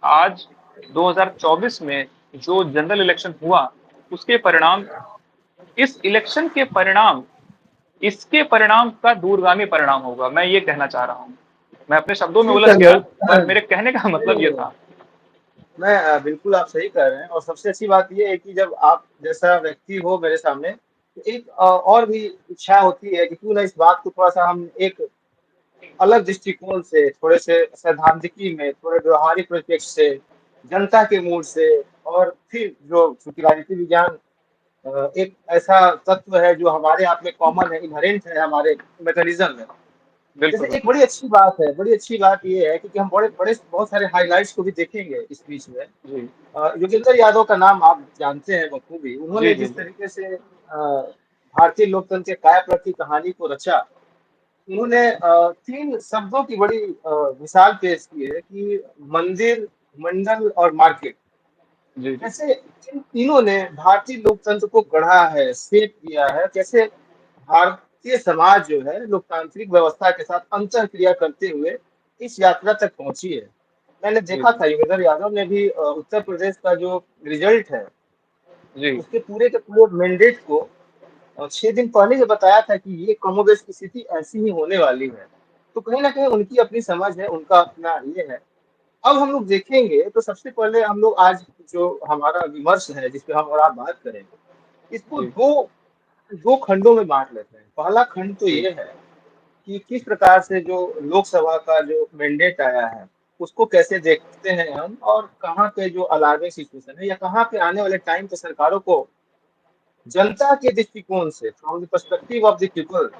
आज 2024 में जो जनरल इलेक्शन हुआ, उसके परिणाम, इस इलेक्शन के परिणाम, इसके परिणाम का दूरगामी परिणाम होगा, मैं ये कहना चाह रहा हूँ। मैं अपने शब्दों में ठीक उलझ है गया, बहुत पर मेरे कहने का नहीं मतलब ये नहीं था। मैं बिल्कुल आप सही कह रहे हैं। और सबसे अच्छी बात ये है कि जब आप जैसा व्यक्ति हो मेरे सामने, तो एक और भी इच्छा होती है कि क्यों ना इस बात को थोड़ा सा हम एक अलग दृष्टिकोण से, थोड़े से सैद्धांतिकी में, थोड़े व्यवहारिक परिप्रेक्ष्य से, जनता के मूड से, और फिर जो चूंकि राजनीति विज्ञान एक ऐसा तत्व है जो हमारे आप में कॉमन है, इनहेरेंट है हमारे मैकेनिज्म में। बिल्कुल जैसे एक बिल्कुल। बड़ी अच्छी बात है, बड़ी अच्छी बात ये है कि हम बड़े बड़े बहुत सारे हाइलाइट्स को भी देखेंगे इस बीच में। जी योगेंद्र यादव का नाम आप जानते हैं बखूबी। जी उन्होंने जी जिस जी तरीके से भारतीय लोकतंत्र के काया की कहानी को रचा, उन्होंने तीन शब्दों की बड़ी मिसाल पेश की है कि मंदिर, मंडल और मार्केट। जी जी कैसे इन तीनों ने भारतीय लोकतंत्र को गढ़ा है, शेप किया है, कैसे भारतीय समाज जो है लोकतांत्रिक व्यवस्था के साथ अंतर क्रिया करते हुए इस यात्रा तक पहुंची है। मैंने जी देखा था योगेंद्र यादव ने भी उत्तर प्रदेश का जो रिजल्ट है, जी उसके पूरे के पूरे मैंडेट को 6 दिन पहले ही बताया था कि ये कमोबेश की स्थिति ऐसी ही होने वाली है। तो कहीं ना कहीं उनकी अपनी समझ है, उनका अपना ये है। अब हम लोग देखेंगे तो सबसे पहले हम लोग आज जो हमारा विमर्श है, जिस पे हम और आप बात करेंगे, इसको जी दो दो खंडों में बांट लेते हैं। पहला खंड तो जी ये है कि किस प्रकार से जो लोकसभा का जो मैंडेट आया है, उसको कैसे देखते हैं हम, और कहाँ पे जो अलार्मिंग सिचुएशन है, या कहाँ पे आने वाले टाइम पे सरकारों को जनता के दृष्टिकोण से, from the perspective of the people,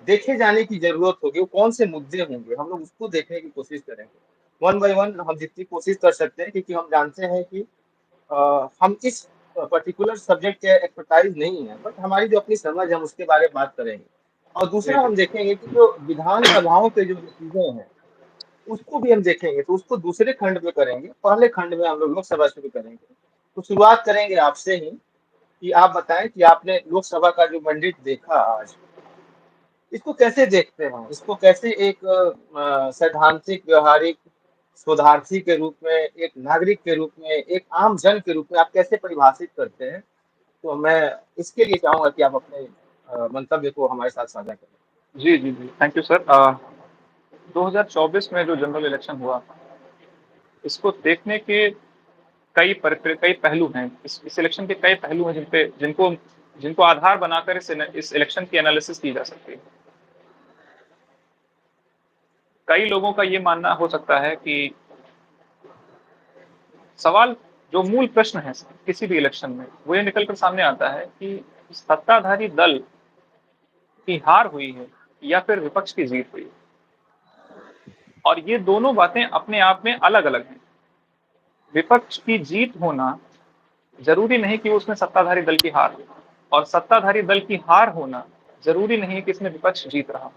देखे जाने की जरूरत होगी। वो कौन से मुद्दे होंगे, हम लोग उसको देखने की कोशिश करेंगे। वन बाय वन हम जितनी कोशिश कर सकते हैं, क्योंकि हम जानते हैं कि हम इस पर्टिकुलर सब्जेक्ट के एक्सपर्टाइज नहीं है, बट हमारी जो अपनी समझ है हम उसके बारे में बात करेंगे। और जी दूसरा जी हम देखेंगे कि जो विधान सभाओं के जो नतीजे हैं, उसको भी हम देखेंगे। तो उसको दूसरे खंड में करेंगे, पहले खंड में हम लोग लोकसभा शुरू करेंगे। तो शुरुआत करेंगे आपसे ही, कि आप बताएं कि आपने लोकसभा का जो मैंडेट देखा आज, इसको कैसे देखते हैं, इसको कैसे एक सैद्धांतिक, व्यवहारिक, शोधार्थी के रूप में, एक नागरिक के रूप में, एक आम जन के रूप में आप कैसे परिभाषित करते हैं। तो मैं इसके लिए चाहूंगा कि आप अपने मंतव्य को हमारे साथ साझा करें। जी जी जी, थैंक यू सर। 2024 में जो जनरल इलेक्शन हुआ, इसको देखने के कई पहलू हैं। इस इलेक्शन के कई पहलू हैं जिनको जिनको आधार बनाकर इस इलेक्शन की एनालिसिस की जा सकती है। कई लोगों का ये मानना हो सकता है कि सवाल, जो मूल प्रश्न है किसी भी इलेक्शन में, वो ये निकल कर सामने आता है कि सत्ताधारी दल की हार हुई है या फिर विपक्ष की जीत हुई है। और ये दोनों बातें अपने आप में अलग अलग हैं। विपक्ष की जीत होना जरूरी नहीं कि उसमें सत्ताधारी दल की हार हो, और सत्ताधारी दल की हार होना जरूरी नहीं कि इसमें विपक्ष जीत रहा हो।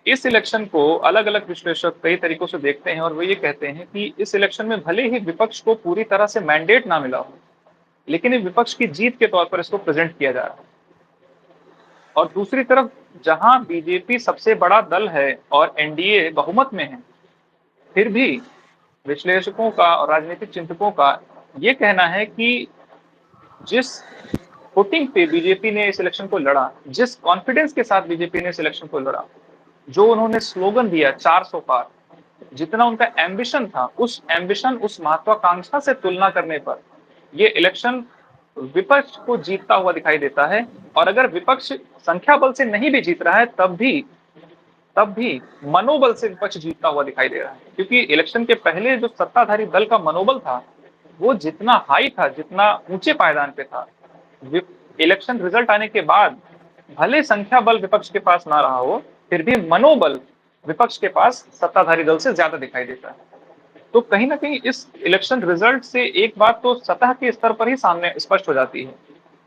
इस इलेक्शन को अलग अलग विश्लेषक कई तरीकों से देखते हैं, और वो ये कहते हैं कि इस इलेक्शन में भले ही विपक्ष को पूरी तरह से मैंडेट ना मिला हो, लेकिन ये विपक्ष की जीत के तौर पर इसको प्रेजेंट किया जा रहा है। और दूसरी तरफ, जहां बीजेपी सबसे बड़ा दल है और एनडीए बहुमत में है, फिर भी विश्लेषकों का और राजनीतिक चिंतकों का ये कहना है कि जिस फुटिंग पे बीजेपी ने इस इलेक्शन को लड़ा, जिस कॉन्फिडेंस के साथ बीजेपी ने इस इलेक्शन को लड़ा, जो उन्होंने स्लोगन दिया 400 पार, जितना उनका एम्बिशन था, उस एम्बिशन, उस महत्वाकांक्षा से तुलना करने पर ये इलेक्शन विपक्ष को जीतता हुआ दिखाई देता है। और अगर विपक्ष संख्या बल से नहीं भी जीत रहा है, तब भी मनोबल से विपक्ष जीतता हुआ दिखाई दे रहा है। क्योंकि इलेक्शन के पहले जो सत्ताधारी दल का मनोबल था, वो जितना हाई था, जितना ऊंचे पायदान पे था, इलेक्शन रिजल्ट आने के बाद भले संख्या बल विपक्ष के पास ना रहा हो, फिर भी मनोबल विपक्ष के पास सत्ताधारी दल से ज्यादा दिखाई देता है। तो कहीं ना कहीं इस इलेक्शन रिजल्ट से एक बात तो सतह के स्तर पर ही सामने स्पष्ट हो जाती है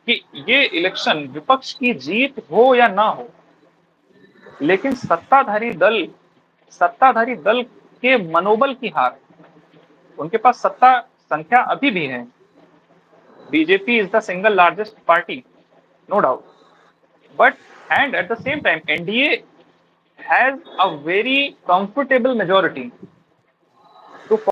कि ये इलेक्शन विपक्ष की जीत हो या ना हो, लेकिन सत्ताधारी दल के मनोबल की हार। उनके पास सत्ता संख्या अभी भी है। BJP is the single largest party, no doubt, but and at the same time NDA has a very comfortable majority.